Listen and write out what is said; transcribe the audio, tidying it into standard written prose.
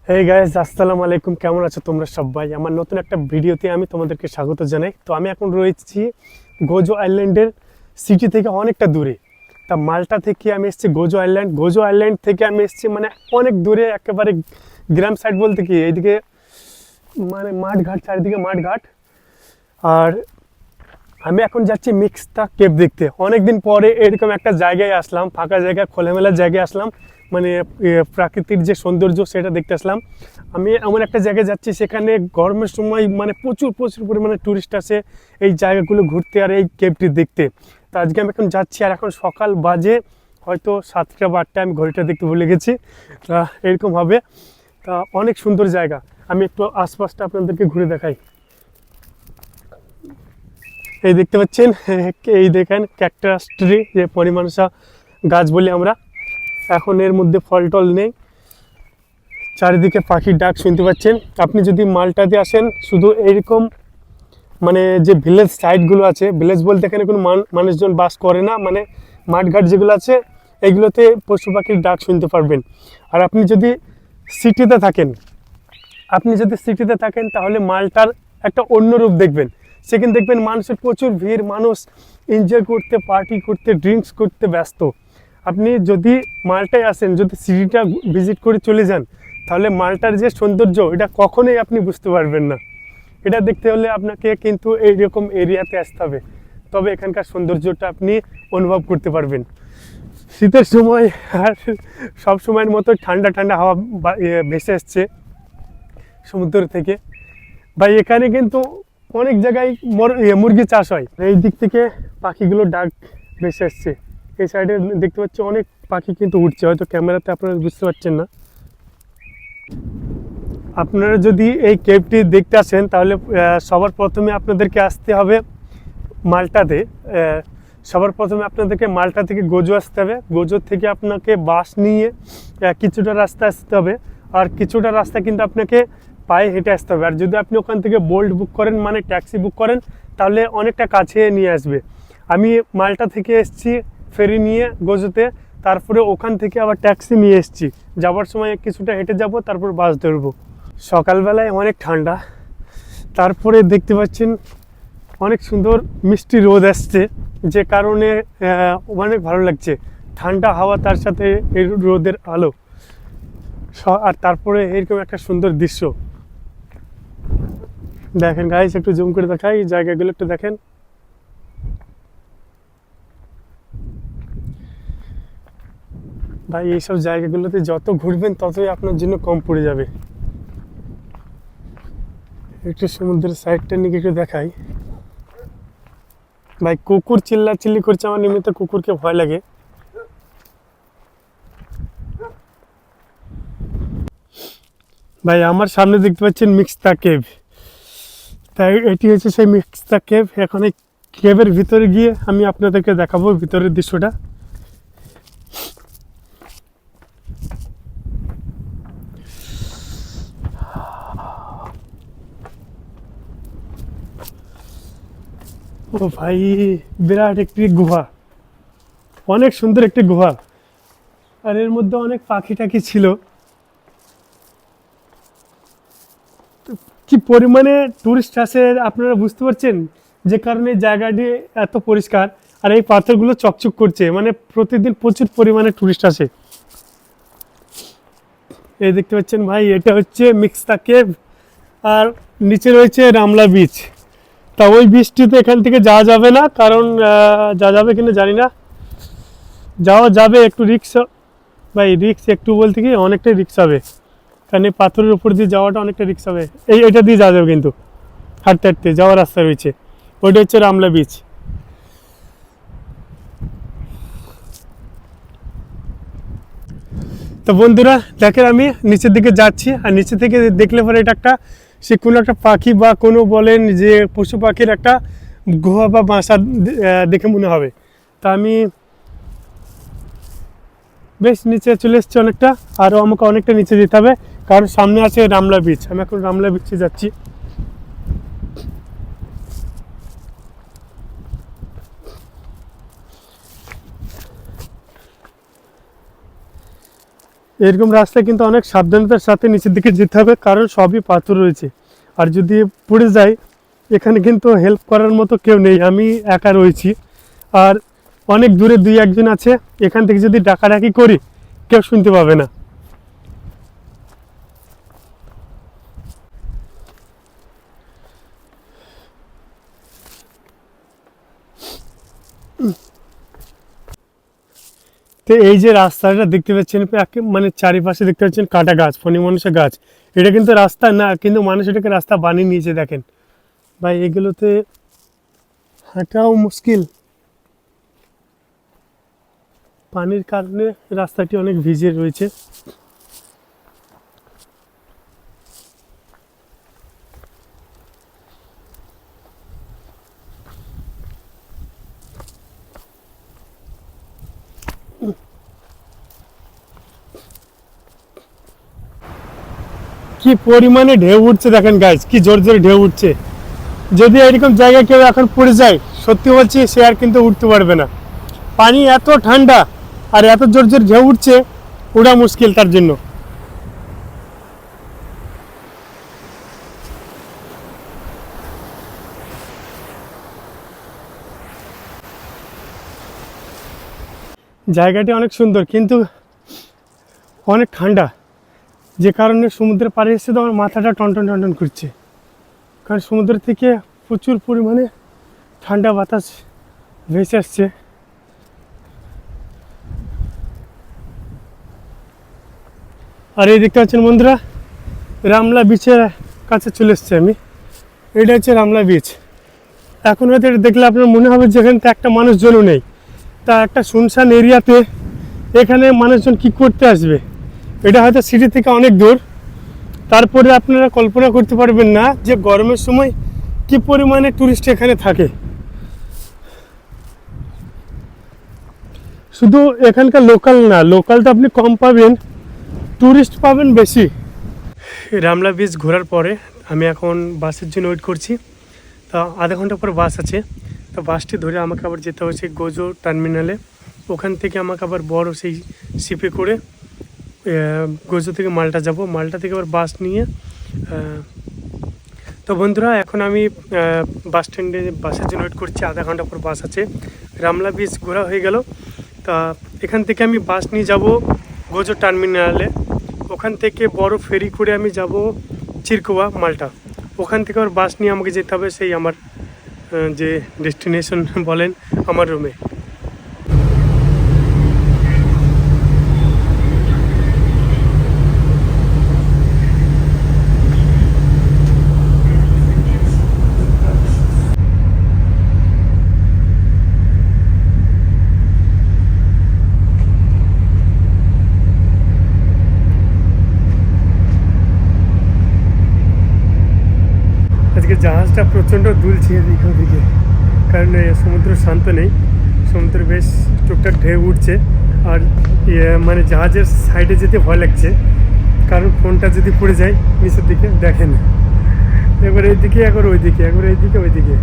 Hey guys, আসসালামু আলাইকুম। কেমন আছো তোমরা সবাই? আমার নতুন একটা ভিডিওতে আমি তোমাদেরকে স্বাগত জানাই। তো আমি এখন রয়েছি গোজো আইল্যান্ডের সিটি থেকে অনেকটা দূরে। তা মাল্টা থেকে আমি এসেছি গোজো আইল্যান্ড। গোজো আইল্যান্ড থেকে আমি এসেছি মানে অনেক দূরে, একেবারে গ্রাম সাইড বলতে কি এইদিকে মানে মাঠঘাট, চারিদিকে মাঠঘাট। আর আমি এখন যাচ্ছি মিক্সটা কেভ দেখতে। অনেকদিন পরে এরকম একটা জায়গায় আসলাম, ফাঁকা জায়গা, খোলামেলা জায়গায় আসলাম, মানে প্রাকৃতিক যে সৌন্দর্য সেটা দেখতে আসলাম। আমি এমন একটা জায়গায় যাচ্ছি, সেখানে গরমের সময় মানে প্রচুর প্রচুর পরিমাণে টুরিস্ট আসে এই জায়গাগুলো ঘুরতে আর এই কেভটি দেখতে। তো আজকে আমি এখন যাচ্ছি, আর এখন সকাল বাজে হয়তো 7টা বা 8টা, আমি ঘড়িটা দেখতে ভুলে গেছি। তা এরকম হবে। তা অনেক সুন্দর জায়গা। আমি একটু আশপাশটা আপনাদেরকে ঘুরে দেখাই। এই দেখতে পাচ্ছেন, এই দেখেন ক্যাকটাস ট্রি, যে পরিমাণসা গাছ বলি আমরা। এখন এর মধ্যে ফল টল নেই, চারিদিকে পাখির ডাক শুনতে পাচ্ছেন। আপনি যদি মালটাতে আসেন, শুধু এইরকম মানে যে ভিলেজ সাইডগুলো আছে, ভিলেজ বলতে এখানে কোনো মানুষজন বাস করে না, মানে মাঠঘাট যেগুলো আছে এইগুলোতে পশু পাখির ডাক শুনতে পারবেন। আর আপনি যদি সিটিতে থাকেন তাহলে মালটার একটা অন্য রূপ দেখবেন। সেখানে দেখবেন মানুষের প্রচুর ভিড়, মানুষ এনজয় করতে, পার্টি করতে, ড্রিঙ্কস করতে ব্যস্ত। আপনি যদি মালটায় আসেন, যদি সিটিটা ভিজিট করে চলে যান, তাহলে মালটার যে সৌন্দর্য এটা কখনোই আপনি বুঝতে পারবেন না। এটা দেখতে হলে আপনাকে কিন্তু এইরকম এরিয়াতে আসতে হবে, তবে এখানকার সৌন্দর্যটা আপনি অনুভব করতে পারবেন। শীতের সময় আর সব সময়ের মতো ঠান্ডা ঠান্ডা হাওয়া ভেসে আসছে সমুদ্র থেকে। ভাই এখানে কিন্তু অনেক জায়গায় মুরগি চাষ হয়। এই দিক থেকে পাখিগুলো ডাক ভেসে আসছে। এই সাইডে দেখতে পাচ্ছি অনেক পাখি কিন্তু উঠছে, হয়তো ক্যামেরাতে আপনারা বুঝতে পারছেন না। আপনারা যদি এই কেভটি দেখতে আসেন, তাহলে সবার প্রথমে আপনাদেরকে আসতে হবে মাল্টাতে। সবার প্রথমে আপনাদেরকে মাল্টা থেকে গোজো আসতে হবে। গোজো থেকে আপনাকে বাস নিয়ে কিছুটা রাস্তা আসতে হবে, আর কিছুটা রাস্তা কিন্তু আপনাকে পায়ে হেঁটে আসতে হবে। আর যদি আপনি ওখান থেকে বোল্ট বুক করেন, মানে ট্যাক্সি বুক করেন, তাহলে অনেকটা কাছে নিয়ে আসবে। আমি মাল্টা থেকে এসেছি ফেরি নিয়ে গোজোতে, তারপরে ওখান থেকে আবার ট্যাক্সি নিয়ে এসেছি। যাওয়ার সময় কিছুটা হেঁটে যাব, তারপর বাস ধরবো। সকালবেলায় অনেক ঠান্ডা, তারপরে দেখতে পাচ্ছেন অনেক সুন্দর মিষ্টি রোদ আসছে, যে কারণে অনেক ভালো লাগছে। ঠান্ডা হাওয়া, তার সাথে এই রোদের আলো, আর তারপরে এরকম একটা সুন্দর দৃশ্য দেখেন। গাইস একটু জুম করে দেখাই, জায়গাগুলো একটু দেখেন। ভাই এইসব জায়গাগুলোতে যত ঘুরবেন ততই আপনার জন্য কম পড়ে যাবে। একটু সমুদ্রের সাইডটা নিয়ে একটু দেখাই। ভাই কুকুর চিল্লাচিল্লি করছে, আমার এমনিতে কুকুরকে ভয় লাগে। ভাই আমার সামনে দেখতে পাচ্ছেন মিক্সতা কেভ। তাই এটি হচ্ছে সেই মিক্সতা কেভ। এখন এই কেভের ভিতরে গিয়ে আমি আপনাদেরকে দেখাবো ভিতরের দৃশ্যটা। ও ভাই, বিরাট একটি গুহা, অনেক সুন্দর একটি গুহা। আর এর মধ্যে অনেক পাখি টাখি ছিল। কি পরিমাণে টুরিস্ট আসে আপনারা বুঝতে পারছেন, যে কারণে জায়গাটি এত পরিষ্কার। আর এই পাথরগুলো চকচক করছে, মানে প্রতিদিন প্রচুর পরিমাণে টুরিস্ট আসে। এই দেখতে পাচ্ছেন ভাই, এটা হচ্ছে মিক্সতা কেভ, আর নিচে রয়েছে রামলা বিচ। তা ওই বীজটিতে এখান থেকে যাওয়া যাবে না, কারণ যাওয়া যাবে কিনা জানি না। যাওয়া যাবে, একটু রিক্স। ভাই রিক্স একটু বলতে কি অনেকটাই রিক্স হবে, কারণ এই পাথরের উপর দিয়ে যাওয়াটা অনেকটা রিক্স হবে। এটা দিয়ে যাওয়া যাবে, কিন্তু হাঁটতে হাঁটতে যাওয়ার রাস্তা রয়েছে। ওইটা হচ্ছে রামলা বিচ। তো বন্ধুরা দেখেন, আমি নিচের দিকে যাচ্ছি, আর নিচে থেকে দেখলে পরে এটা একটা, সে কোনো একটা পাখি বা কোনো বলেন যে পশু পাখির একটা গুহা বা বাসা দেখে মনে হবে। তা আমি বেশ নিচে চলে এসেছি অনেকটা, আরও আমাকে অনেকটা নিচে যেতে হবে, কারণ সামনে আছে রামলা বিচ। আমি এখন রামলা বিচে যাচ্ছি। এরকম রাস্তায় কিন্তু অনেক সাবধানতার সাথে নিচের দিকে যেতে হবে, কারণ সবই পাথর রয়েছে। আর যদি পড়ে যায়, এখানে কিন্তু হেল্প করার মতো কেউ নেই, আমি একা রয়েছি। আর অনেক দূরে 2-1 জন আছে, এখান থেকে যদি ডাকাডাকি করি কেউ শুনতে পাবে না। তো এই যে রাস্তাটা দেখতে পাচ্ছেন, মানে চারিপাশে দেখতে পাচ্ছেন কাটা গাছ, ফণি মানুষের গাছ। এটা কিন্তু রাস্তা না, কিন্তু মানুষ এটাকে রাস্তা বানিয়ে নিয়েছে। দেখেন ভাই, এগুলোতে হাঁটাও মুশকিল, পানির কারণে রাস্তাটি অনেক ভিজে রয়েছে। কি পরিমাণে ঢেউ উঠছে দেখেন গাইজ, কি জোর জোরে ঢেউ উঠছে। যদি এরকম জায়গায় কেউ এখন পড়ে যায়, সত্যি বলছি সে আর কিন্তু উঠতে পারবে না। পানি এত ঠান্ডা আর এত জোর জোর ঢেউ উঠছে, ওঠা মুশকিল তার জন্য। জায়গাটি অনেক সুন্দর, কিন্তু অনেক ঠান্ডা, যে কারণে সমুদ্রের পাড়ে এসে তো আমার মাথাটা টনটন টনটন করছে, কারণ সমুদ্র থেকে প্রচুর পরিমাণে ঠান্ডা বাতাস ভেসে আসছে। আর এই দেখতে পাচ্ছেন বন্ধুরা, রামলা বিচের কাছে চলে এসছি আমি। এটা হচ্ছে রামলা বিচ। এখন হয়তো এটা দেখলে আপনার মনে হবে যে এখানে তো একটা মানুষজনও নেই। তা একটা শুনশান এরিয়াতে এখানে মানুষজন কি করতে আসবে? এটা হয়তো সিটি থেকে অনেক দূর। তারপরে আপনারা কল্পনা করতে পারবেন না যে গরমের সময় কি পরিমাণে টুরিস্ট এখানে থাকে। শুধু এখানকার লোকাল না, লোকাল তো আপনি কম পাবেন, টুরিস্ট পাবেন বেশি। রামলা বিচ ঘোরার পরে আমি এখন বাসের জন্য ওয়েট করছি। তা আধা ঘন্টা পর বাস আছে, তো বাসটি ধরে আমাকে আবার যেতে হচ্ছে গোজো টার্মিনালে। ওখান থেকে আমাকে আবার বড় সেই শিপে করে গোজো থেকে মাল্টা যাব, মাল্টা থেকে আবার বাস নিয়ে। তো বন্ধুরা, এখন আমি বাস স্ট্যান্ডে বাসের জন্য ওয়েট করছি, আধা ঘন্টা পর বাস আছে। রামলা বিচ ঘোরা হয়ে গেল। তা এখান থেকে আমি বাস নিয়ে যাব গোজো টার্মিনালে। ওখান থেকে বড় ফেরি করে আমি যাব চিরকুয়া মাল্টা। ওখান থেকে আবার বাস নিয়ে আমাকে যেতে হবে সেই আমার যে ডেস্টিনেশন বলেন, আমার রুমে। আজকে জাহাজটা প্রচণ্ড দুলছে এদিকে ওদিকে, কারণ সমুদ্র শান্ত নেই, সমুদ্র বেশ টুকটাক ঢেউ উঠছে। আর মানে জাহাজের সাইডে যেতে ভয় লাগছে, কারণ ফোনটা যদি পড়ে যায় নিচের দিকে দেখেন, একবার এইদিকে একবার ওইদিকে, একবার এইদিকে ওইদিকে।